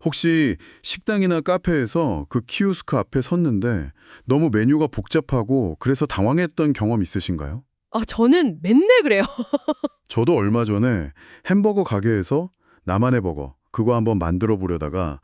혹시 식당이나 카페에서 그 키오스크 앞에 섰는데 너무 메뉴가 복잡하고 그래서 당황했던 경험 있으신가요? 저는 맨날 그래요. 저도 얼마 전에 햄버거 가게에서 나만의 버거 그거 한번 만들어 보려다가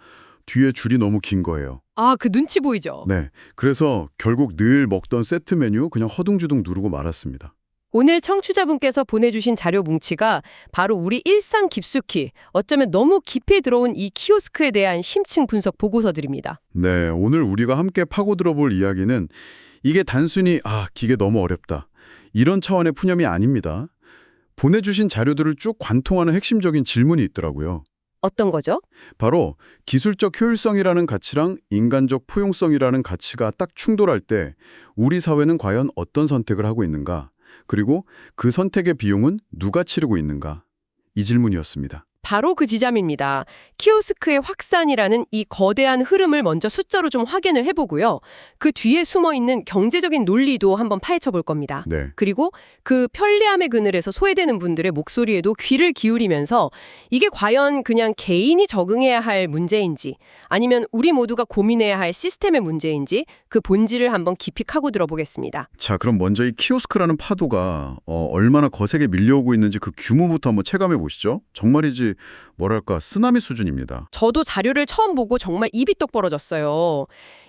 뒤에 줄이 너무 긴 거예요. 그 눈치 보이죠? 네, 그래서 결국 늘 먹던 세트 메뉴 그냥 허둥지둥 누르고 말았습니다. 오늘 청취자분께서 보내주신 자료 뭉치가 바로 우리 일상 깊숙이, 어쩌면 너무 깊이 들어온 이 키오스크에 대한 심층 분석 보고서들입니다. 네, 오늘 우리가 함께 파고들어 볼 이야기는 이게 단순히 기계 너무 어렵다 이런 차원의 푸념이 아닙니다. 보내주신 자료들을 쭉 관통하는 핵심적인 질문이 있더라고요. 어떤 거죠? 바로 기술적 효율성이라는 가치랑 인간적 포용성이라는 가치가 딱 충돌할 때 우리 사회는 과연 어떤 선택을 하고 있는가? 그리고 그 선택의 비용은 누가 치르고 있는가? 이 질문이었습니다. 바로 그 지점입니다. 키오스크의 확산이라는 이 거대한 흐름을 먼저 숫자로 좀 확인을 해보고요. 그 뒤에 숨어있는 경제적인 논리도 한번 파헤쳐 볼 겁니다. 네. 그리고 그 편리함의 그늘에서 소외되는 분들의 목소리에도 귀를 기울이면서 이게 과연 그냥 개인이 적응해야 할 문제인지 아니면 우리 모두가 고민해야 할 시스템의 문제인지 그 본질을 한번 깊이 파고 들어보겠습니다. 자, 그럼 먼저 이 키오스크라는 파도가 얼마나 거세게 밀려오고 있는지 그 규모부터 한번 체감해 보시죠. 정말이지 뭐랄까 쓰나미 수준입니다. 저도 자료를 처음 보고 정말 입이 떡 벌어졌어요.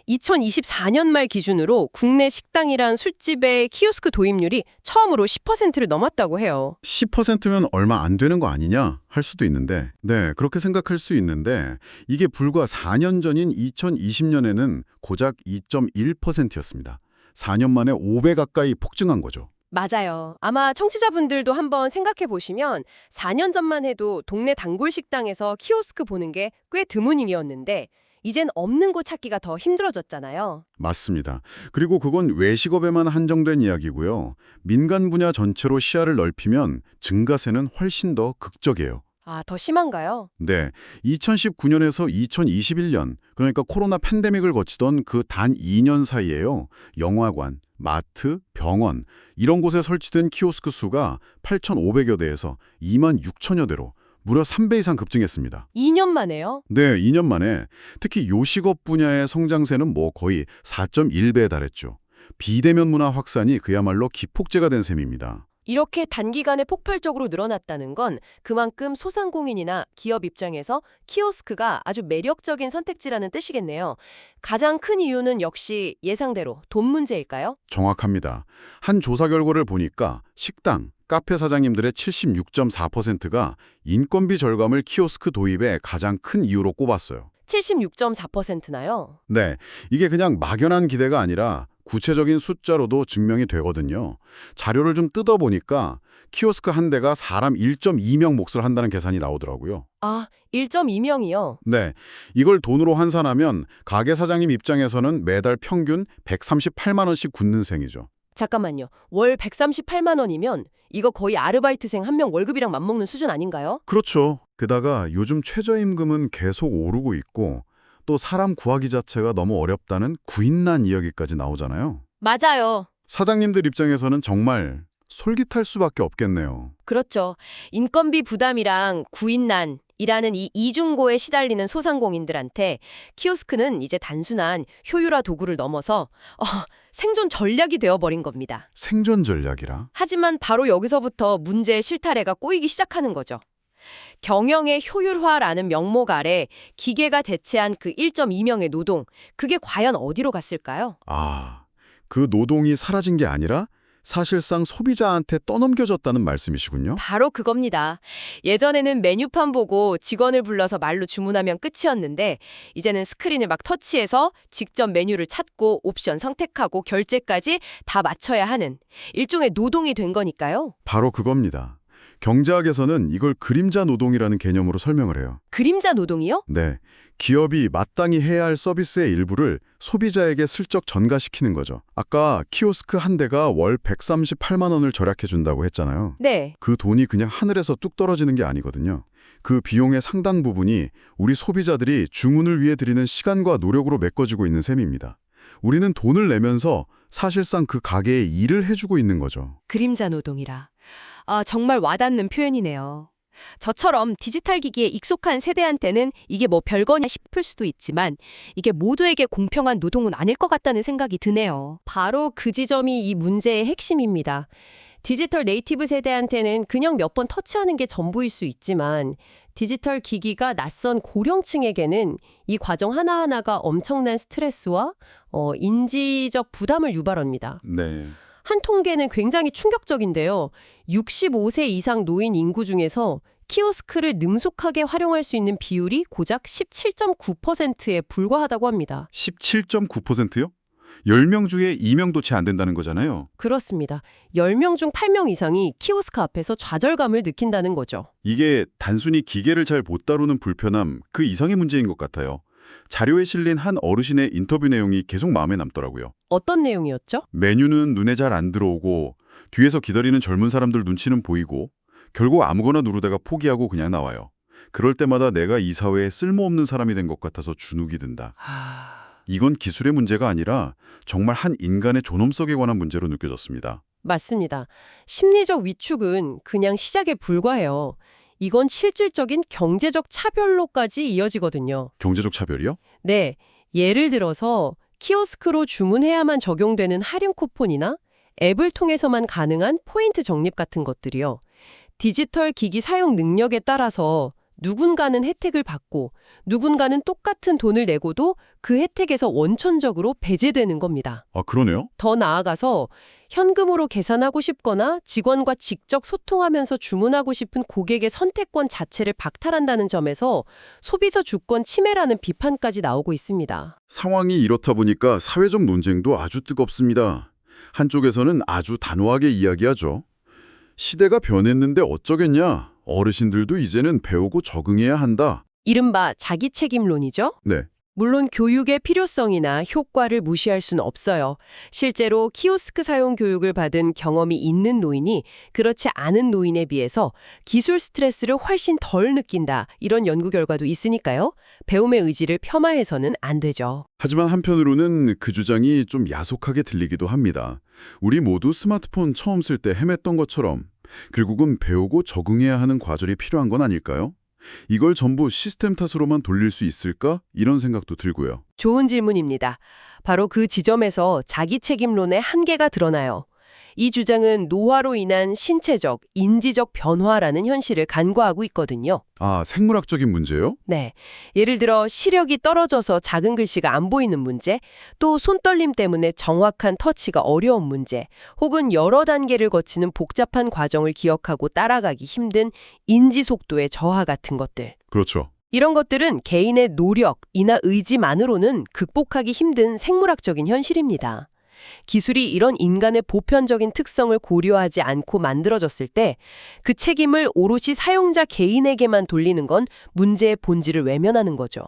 2024년 말 기준으로 국내 식당이란 술집의 키오스크 도입률이 처음으로 10%를 넘었다고 해요. 10%면 얼마 안 되는 거 아니냐 할 수도 있는데 네, 그렇게 생각할 수 있는데 이게 불과 4년 전인 2020년에는 고작 2.1%였습니다. 4년 만에 5배 가까이 폭증한 거죠. 맞아요. 아마 청취자분들도 한번 생각해 보시면 4년 전만 해도 동네 단골 식당에서 키오스크 보는 게 꽤 드문 일이었는데 이젠 없는 곳 찾기가 더 힘들어졌잖아요. 맞습니다. 그리고 그건 외식업에만 한정된 이야기고요. 민간 분야 전체로 시야를 넓히면 증가세는 훨씬 더 극적이에요. 더 심한가요? 네, 2019년에서 2021년, 그러니까 코로나 팬데믹을 거치던 그 단 2년 사이에요. 영화관, 마트, 병원 이런 곳에 설치된 키오스크 수가 8,500여 대에서 26,000여 대로 무려 3배 이상 급증했습니다. 2년 만에요? 네, 2년 만에 특히 요식업 분야의 성장세는 거의 4.1배에 달했죠. 비대면 문화 확산이 그야말로 기폭제가 된 셈입니다. 이렇게 단기간에 폭발적으로 늘어났다는 건 그만큼 소상공인이나 기업 입장에서 키오스크가 아주 매력적인 선택지라는 뜻이겠네요. 가장 큰 이유는 역시 예상대로 돈 문제일까요? 정확합니다. 한 조사 결과를 보니까 식당, 카페 사장님들의 76.4%가 인건비 절감을 키오스크 도입에 가장 큰 이유로 꼽았어요. 76.4%나요? 네, 이게 그냥 막연한 기대가 아니라 구체적인 숫자로도 증명이 되거든요. 자료를 좀 뜯어보니까 키오스크 한 대가 사람 1.2명 몫을 한다는 계산이 나오더라고요. 1.2명이요? 네, 이걸 돈으로 환산하면 가게 사장님 입장에서는 매달 평균 138만 원씩 굳는 셈이죠. 잠깐만요. 월 138만 원이면 이거 거의 아르바이트생 한 명 월급이랑 맞먹는 수준 아닌가요? 그렇죠. 게다가 요즘 최저임금은 계속 오르고 있고 또 사람 구하기 자체가 너무 어렵다는 구인난 이야기까지 나오잖아요. 맞아요. 사장님들 입장에서는 정말 솔깃할 수밖에 없겠네요. 그렇죠. 인건비 부담이랑 구인난이라는 이 이중고에 시달리는 소상공인들한테 키오스크는 이제 단순한 효율화 도구를 넘어서 생존 전략이 되어버린 겁니다. 생존 전략이라? 하지만 바로 여기서부터 문제의 실타래가 꼬이기 시작하는 거죠. 경영의 효율화라는 명목 아래 기계가 대체한 그 1.2명의 노동, 그게 과연 어디로 갔을까요? 그 노동이 사라진 게 아니라 사실상 소비자한테 떠넘겨졌다는 말씀이시군요. 바로 그겁니다. 예전에는 메뉴판 보고 직원을 불러서 말로 주문하면 끝이었는데 이제는 스크린을 막 터치해서 직접 메뉴를 찾고 옵션 선택하고 결제까지 다 맞춰야 하는 일종의 노동이 된 거니까요. 바로 그겁니다. 경제학에서는 이걸 그림자 노동이라는 개념으로 설명을 해요. 그림자 노동이요? 네, 기업이 마땅히 해야 할 서비스의 일부를 소비자에게 슬쩍 전가시키는 거죠. 아까 키오스크 한 대가 월 138만 원을 절약해 준다고 했잖아요. 네. 그 돈이 그냥 하늘에서 뚝 떨어지는 게 아니거든요. 그 비용의 상당 부분이 우리 소비자들이 주문을 위해 들이는 시간과 노력으로 메꿔지고 있는 셈입니다. 우리는 돈을 내면서 사실상 그 가게에 일을 해주고 있는 거죠. 그림자 노동이라. 정말 와닿는 표현이네요. 저처럼 디지털 기기에 익숙한 세대한테는 이게 뭐 별거냐 싶을 수도 있지만 이게 모두에게 공평한 노동은 아닐 것 같다는 생각이 드네요. 바로 그 지점이 이 문제의 핵심입니다. 디지털 네이티브 세대한테는 그냥 몇 번 터치하는 게 전부일 수 있지만 디지털 기기가 낯선 고령층에게는 이 과정 하나하나가 엄청난 스트레스와 인지적 부담을 유발합니다. 네. 한 통계는 굉장히 충격적인데요. 65세 이상 노인 인구 중에서 키오스크를 능숙하게 활용할 수 있는 비율이 고작 17.9%에 불과하다고 합니다. 17.9%요? 10명 중에 2명도 채 안 된다는 거잖아요. 그렇습니다. 10명 중 8명 이상이 키오스크 앞에서 좌절감을 느낀다는 거죠. 이게 단순히 기계를 잘 못 다루는 불편함, 그 이상의 문제인 것 같아요. 자료에 실린 한 어르신의 인터뷰 내용이 계속 마음에 남더라고요. 어떤 내용이었죠? 메뉴는 눈에 잘 안 들어오고 뒤에서 기다리는 젊은 사람들 눈치는 보이고 결국 아무거나 누르다가 포기하고 그냥 나와요. 그럴 때마다 내가 이 사회에 쓸모없는 사람이 된 것 같아서 주눅이 든다. 이건 기술의 문제가 아니라 정말 한 인간의 존엄성에 관한 문제로 느껴졌습니다. 맞습니다. 심리적 위축은 그냥 시작에 불과해요. 이건 실질적인 경제적 차별로까지 이어지거든요. 경제적 차별이요? 네, 예를 들어서 키오스크로 주문해야만 적용되는 할인 쿠폰이나 앱을 통해서만 가능한 포인트 적립 같은 것들이요. 디지털 기기 사용 능력에 따라서 누군가는 혜택을 받고 누군가는 똑같은 돈을 내고도 그 혜택에서 원천적으로 배제되는 겁니다. 아, 그러네요? 더 나아가서 현금으로 계산하고 싶거나 직원과 직접 소통하면서 주문하고 싶은 고객의 선택권 자체를 박탈한다는 점에서 소비자 주권 침해라는 비판까지 나오고 있습니다. 상황이 이렇다 보니까 사회적 논쟁도 아주 뜨겁습니다. 한쪽에서는 아주 단호하게 이야기하죠. 시대가 변했는데 어쩌겠냐. 어르신들도 이제는 배우고 적응해야 한다. 이른바 자기 책임론이죠. 네. 물론 교육의 필요성이나 효과를 무시할 수는 없어요. 실제로 키오스크 사용 교육을 받은 경험이 있는 노인이 그렇지 않은 노인에 비해서 기술 스트레스를 훨씬 덜 느낀다. 이런 연구 결과도 있으니까요. 배움의 의지를 폄하해서는 안 되죠. 하지만 한편으로는 그 주장이 좀 야속하게 들리기도 합니다. 우리 모두 스마트폰 처음 쓸 때 헤맸던 것처럼 결국은 배우고 적응해야 하는 과정이 필요한 건 아닐까요? 이걸 전부 시스템 탓으로만 돌릴 수 있을까? 이런 생각도 들고요. 좋은 질문입니다. 바로 그 지점에서 자기 책임론의 한계가 드러나요. 이 주장은 노화로 인한 신체적, 인지적 변화라는 현실을 간과하고 있거든요. 아, 생물학적인 문제요? 네. 예를 들어 시력이 떨어져서 작은 글씨가 안 보이는 문제, 또 손떨림 때문에 정확한 터치가 어려운 문제, 혹은 여러 단계를 거치는 복잡한 과정을 기억하고 따라가기 힘든 인지 속도의 저하 같은 것들. 그렇죠. 이런 것들은 개인의 노력이나 의지만으로는 극복하기 힘든 생물학적인 현실입니다. 기술이 이런 인간의 보편적인 특성을 고려하지 않고 만들어졌을 때 그 책임을 오롯이 사용자 개인에게만 돌리는 건 문제의 본질을 외면하는 거죠.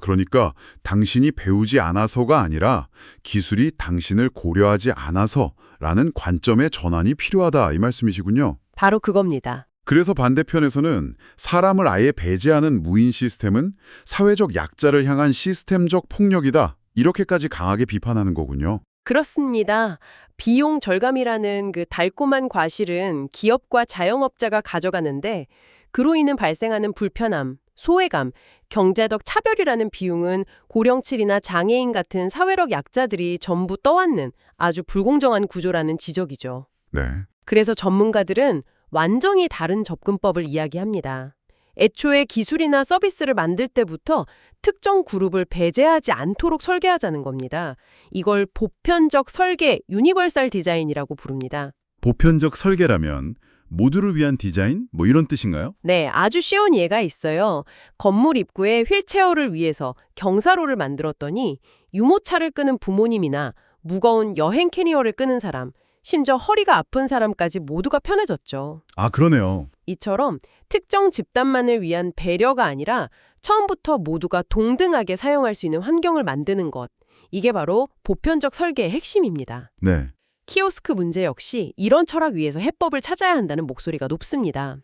그러니까 당신이 배우지 않아서가 아니라 기술이 당신을 고려하지 않아서라는 관점의 전환이 필요하다 이 말씀이시군요. 바로 그겁니다. 그래서 반대편에서는 사람을 아예 배제하는 무인 시스템은 사회적 약자를 향한 시스템적 폭력이다. 이렇게까지 강하게 비판하는 거군요. 그렇습니다. 비용 절감이라는 그 달콤한 과실은 기업과 자영업자가 가져가는데 그로 인해 발생하는 불편함, 소외감, 경제적 차별이라는 비용은 고령층이나 장애인 같은 사회적 약자들이 전부 떠안는 아주 불공정한 구조라는 지적이죠. 네. 그래서 전문가들은 완전히 다른 접근법을 이야기합니다. 애초에 기술이나 서비스를 만들 때부터 특정 그룹을 배제하지 않도록 설계하자는 겁니다. 이걸 보편적 설계, 유니버설 디자인이라고 부릅니다. 보편적 설계라면 모두를 위한 디자인? 뭐 이런 뜻인가요? 네, 아주 쉬운 예가 있어요. 건물 입구에 휠체어를 위해서 경사로를 만들었더니 유모차를 끄는 부모님이나 무거운 여행 캐리어를 끄는 사람, 심지어 허리가 아픈 사람까지 모두가 편해졌죠. 아, 그러네요. 이처럼 특정 집단만을 위한 배려가 아니라 처음부터 모두가 동등하게 사용할 수 있는 환경을 만드는 것. 이게 바로 보편적 설계의 핵심입니다. 네. 키오스크 문제 역시 이런 철학 위에서 해법을 찾아야 한다는 목소리가 높습니다.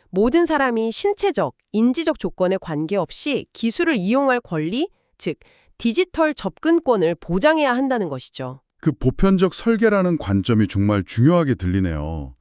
모든 사람이 신체적, 인지적 조건에 관계없이 기술을 이용할 권리, 즉 디지털 접근권을 보장해야 한다는 것이죠. 그 보편적 설계라는 관점이 정말 중요하게 들리네요.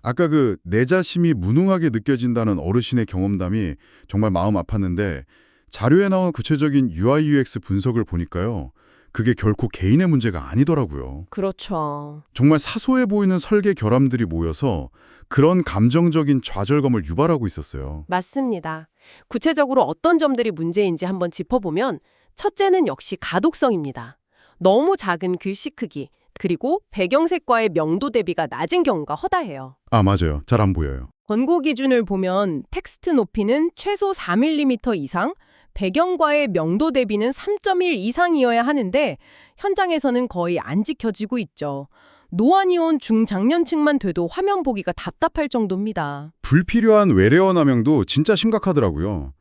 아까 그 내 자신이 무능하게 느껴진다는 어르신의 경험담이 정말 마음 아팠는데 자료에 나온 구체적인 UI UX 분석을 보니까요. 그게 결코 개인의 문제가 아니더라고요. 그렇죠. 정말 사소해 보이는 설계 결함들이 모여서 그런 감정적인 좌절감을 유발하고 있었어요. 맞습니다. 구체적으로 어떤 점들이 문제인지 한번 짚어보면 첫째는 역시 가독성입니다. 너무 작은 글씨 크기, 그리고 배경색과의 명도 대비가 낮은 경우가 허다해요. 아, 맞아요. 잘 안 보여요. 권고 기준을 보면 텍스트 높이는 최소 4mm 이상, 배경과의 명도 대비는 3.1 이상이어야 하는데 현장에서는 거의 안 지켜지고 있죠. 노안이 온 중장년층만 돼도 화면 보기가 답답할 정도입니다. 불필요한 외래어 남용도 진짜 심각하더라고요.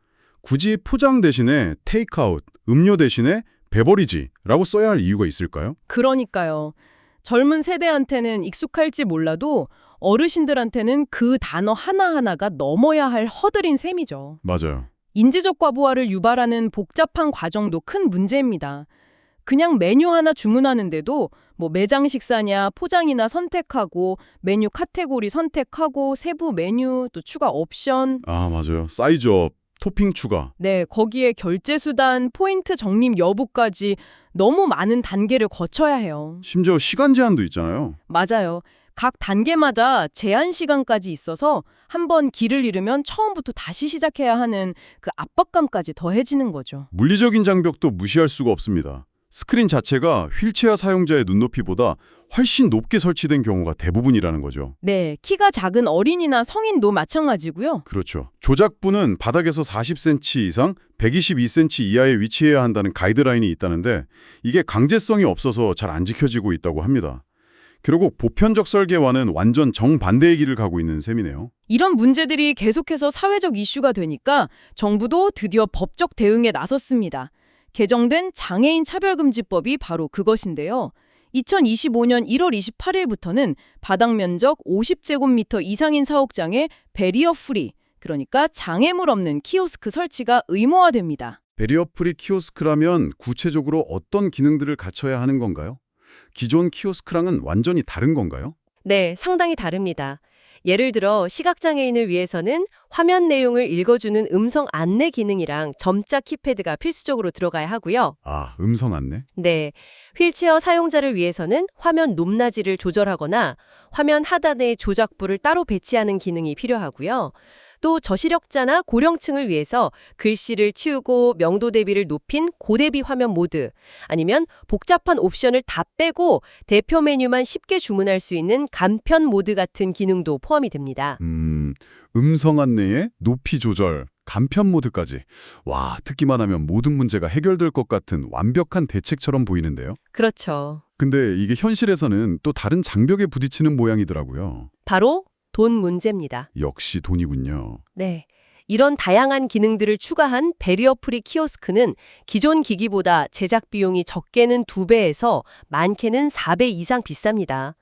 굳이 포장 대신에 테이크아웃, 음료 대신에 베버리지라고 써야 할 이유가 있을까요? 그러니까요. 젊은 세대한테는 익숙할지 몰라도 어르신들한테는 그 단어 하나하나가 넘어야 할 허들인 셈이죠. 맞아요. 인지적 과부하를 유발하는 복잡한 과정도 큰 문제입니다. 그냥 메뉴 하나 주문하는데도 뭐 매장 식사냐 포장이나 선택하고 메뉴 카테고리 선택하고 세부 메뉴 또 추가 옵션 아, 맞아요. 사이즈업, 토핑 추가. 네, 거기에 결제 수단, 포인트 적립 여부까지 너무 많은 단계를 거쳐야 해요. 심지어 시간 제한도 있잖아요. 맞아요. 각 단계마다 제한 시간까지 있어서 한번 길을 잃으면 처음부터 다시 시작해야 하는 그 압박감까지 더해지는 거죠. 물리적인 장벽도 무시할 수가 없습니다. 스크린 자체가 휠체어 사용자의 눈높이보다 훨씬 높게 설치된 경우가 대부분이라는 거죠. 네, 키가 작은 어린이나 성인도 마찬가지고요. 그렇죠. 조작부는 바닥에서 40cm 이상, 122cm 이하에 위치해야 한다는 가이드라인이 있다는데 이게 강제성이 없어서 잘 안 지켜지고 있다고 합니다. 결국 보편적 설계와는 완전 정반대의 길을 가고 있는 셈이네요. 이런 문제들이 계속해서 사회적 이슈가 되니까 정부도 드디어 법적 대응에 나섰습니다. 개정된 장애인 차별금지법이 바로 그것인데요. 2025년 1월 28일부터는 바닥 면적 50제곱미터 이상인 사옥장에 베리어 프리, 그러니까 장애물 없는 키오스크 설치가 의무화됩니다. 베리어 프리 키오스크라면 구체적으로 어떤 기능들을 갖춰야 하는 건가요? 기존 키오스크랑은 완전히 다른 건가요? 네, 상당히 다릅니다. 예를 들어 시각장애인을 위해서는 화면 내용을 읽어주는 음성 안내 기능이랑 점자 키패드가 필수적으로 들어가야 하고요. 아, 음성 안내? 네, 휠체어 사용자를 위해서는 화면 높낮이를 조절하거나 화면 하단에 조작부를 따로 배치하는 기능이 필요하고요. 또 저시력자나 고령층을 위해서 글씨를 치우고 명도 대비를 높인 고대비 화면 모드, 아니면 복잡한 옵션을 다 빼고 대표 메뉴만 쉽게 주문할 수 있는 간편 모드 같은 기능도 포함이 됩니다. 음성 안내에 높이 조절, 간편 모드까지. 와, 듣기만 하면 모든 문제가 해결될 것 같은 완벽한 대책처럼 보이는데요. 그렇죠. 근데 이게 현실에서는 또 다른 장벽에 부딪히는 모양이더라고요. 바로 돈 문제입니다. 역시 돈이군요. 네. 이런 다양한 기능들을 추가한 베리어 프리 키오스크는 기존 기기보다 제작 비용이 적게는 2배에서 많게는 4배 이상 비쌉니다.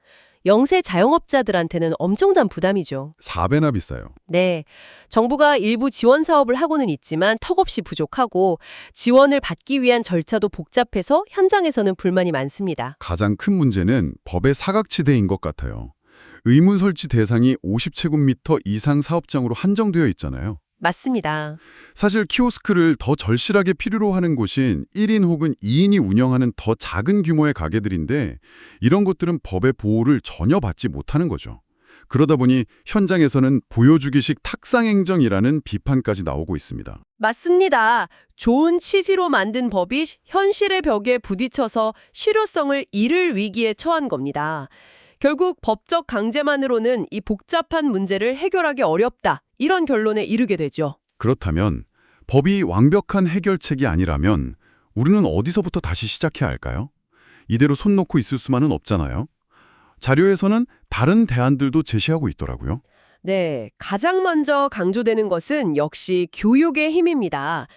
영세 자영업자들한테는 엄청난 부담이죠. 4배나 비싸요. 네. 정부가 일부 지원 사업을 하고는 있지만 턱없이 부족하고 지원을 받기 위한 절차도 복잡해서 현장에서는 불만이 많습니다. 가장 큰 문제는 법의 사각지대인 것 같아요. 의무 설치 대상이 50제곱미터 이상 사업장으로 한정되어 있잖아요. 맞습니다. 사실 키오스크를 더 절실하게 필요로 하는 곳인 1인 혹은 2인이 운영하는 더 작은 규모의 가게들인데 이런 곳들은 법의 보호를 전혀 받지 못하는 거죠. 그러다 보니 현장에서는 보여주기식 탁상행정이라는 비판까지 나오고 있습니다. 맞습니다. 좋은 취지로 만든 법이 현실의 벽에 부딪혀서 실효성을 잃을 위기에 처한 겁니다. 결국 법적 강제만으로는 이 복잡한 문제를 해결하기 어렵다. 이런 결론에 이르게 되죠. 그렇다면 법이 완벽한 해결책이 아니라면 우리는 어디서부터 다시 시작해야 할까요? 이대로 손 놓고 있을 수만은 없잖아요. 자료에서는 다른 대안들도 제시하고 있더라고요. 네, 가장 먼저 강조되는 것은 역시 교육의 힘입니다.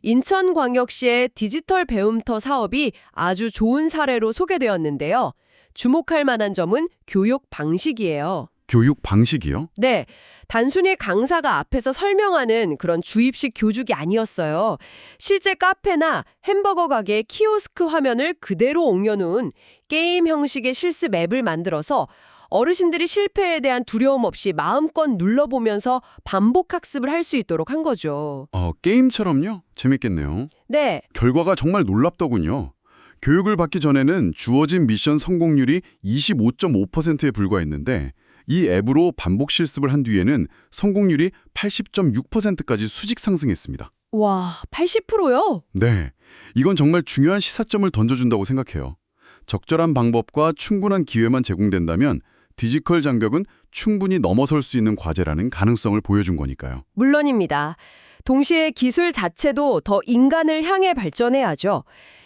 인천광역시의 디지털 배움터 사업이 아주 좋은 사례로 소개되었는데요. 주목할 만한 점은 교육 방식이에요. 교육 방식이요? 네, 단순히 강사가 앞에서 설명하는 그런 주입식 교육이 아니었어요. 실제 카페나 햄버거 가게 키오스크 화면을 그대로 옮겨놓은 게임 형식의 실습 앱을 만들어서 어르신들이 실패에 대한 두려움 없이 마음껏 눌러보면서 반복 학습을 할 수 있도록 한 거죠. 게임처럼요? 재밌겠네요. 네, 결과가 정말 놀랍더군요. 교육을 받기 전에는 주어진 미션 성공률이 25.5%에 불과했는데 이 앱으로 반복 실습을 한 뒤에는 성공률이 80.6%까지 수직 상승했습니다. 와, 80%요? 네, 이건 정말 중요한 시사점을 던져준다고 생각해요. 적절한 방법과 충분한 기회만 제공된다면 디지털 장벽은 충분히 넘어설 수 있는 과제라는 가능성을 보여준 거니까요. 물론입니다. 동시에 기술 자체도 더 인간을 향해 발전해야죠.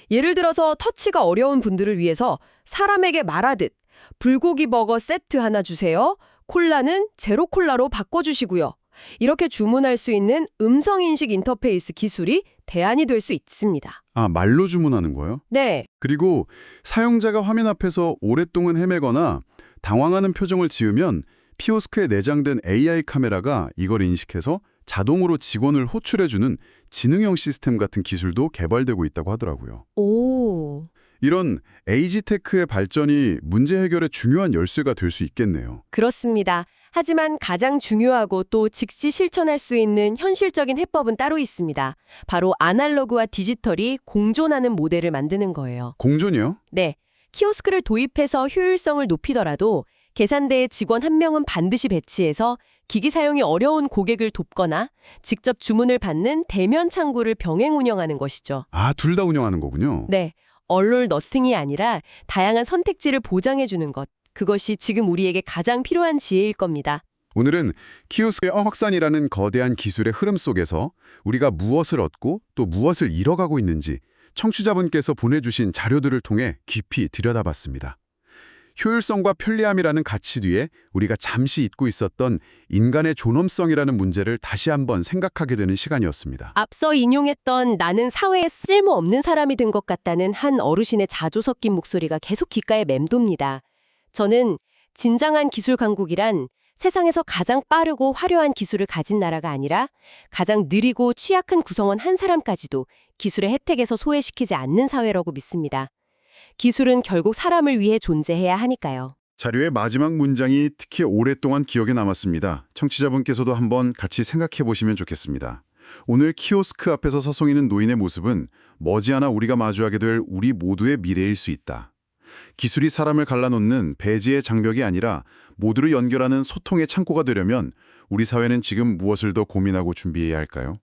예를 들어서 터치가 어려운 분들을 위해서 사람에게 말하듯 불고기 버거 세트 하나 주세요. 콜라는 제로 콜라로 바꿔주시고요. 이렇게 주문할 수 있는 음성인식 인터페이스 기술이 대안이 될 수 있습니다. 말로 주문하는 거요? 네, 그리고 사용자가 화면 앞에서 오랫동안 헤매거나 당황하는 표정을 지으면 키오스크에 내장된 AI 카메라가 이걸 인식해서 자동으로 직원을 호출해주는 지능형 시스템 같은 기술도 개발되고 있다고 하더라고요. 오, 이런 에이지테크의 발전이 문제 해결의 중요한 열쇠가 될 수 있겠네요. 그렇습니다. 하지만 가장 중요하고 또 즉시 실천할 수 있는 현실적인 해법은 따로 있습니다. 바로 아날로그와 디지털이 공존하는 모델을 만드는 거예요. 공존이요? 네, 키오스크를 도입해서 효율성을 높이더라도 계산대에 직원 한 명은 반드시 배치해서 기기 사용이 어려운 고객을 돕거나 직접 주문을 받는 대면 창구를 병행 운영하는 것이죠. 둘 다 운영하는 거군요. 네, all or nothing이 아니라 다양한 선택지를 보장해주는 것. 그것이 지금 우리에게 가장 필요한 지혜일 겁니다. 오늘은 키오스크의 확산이라는 거대한 기술의 흐름 속에서 우리가 무엇을 얻고 또 무엇을 잃어가고 있는지 청취자분께서 보내주신 자료들을 통해 깊이 들여다봤습니다. 효율성과 편리함이라는 가치 뒤에 우리가 잠시 잊고 있었던 인간의 존엄성이라는 문제를 다시 한번 생각하게 되는 시간이었습니다. 앞서 인용했던 나는 사회에 쓸모없는 사람이 된 것 같다는 한 어르신의 자조 섞인 목소리가 계속 귓가에 맴돕니다. 저는 진정한 기술 강국이란 세상에서 가장 빠르고 화려한 기술을 가진 나라가 아니라 가장 느리고 취약한 구성원 한 사람까지도 기술의 혜택에서 소외시키지 않는 사회라고 믿습니다. 기술은 결국 사람을 위해 존재해야 하니까요. 자료의 마지막 문장이 특히 오랫동안 기억에 남았습니다. 청취자분께서도 한번 같이 생각해 보시면 좋겠습니다. 오늘 키오스크 앞에서 서성이는 노인의 모습은 머지않아 우리가 마주하게 될 우리 모두의 미래일 수 있다. 기술이 사람을 갈라놓는 배제의 장벽이 아니라 모두를 연결하는 소통의 창고가 되려면 우리 사회는 지금 무엇을 더 고민하고 준비해야 할까요?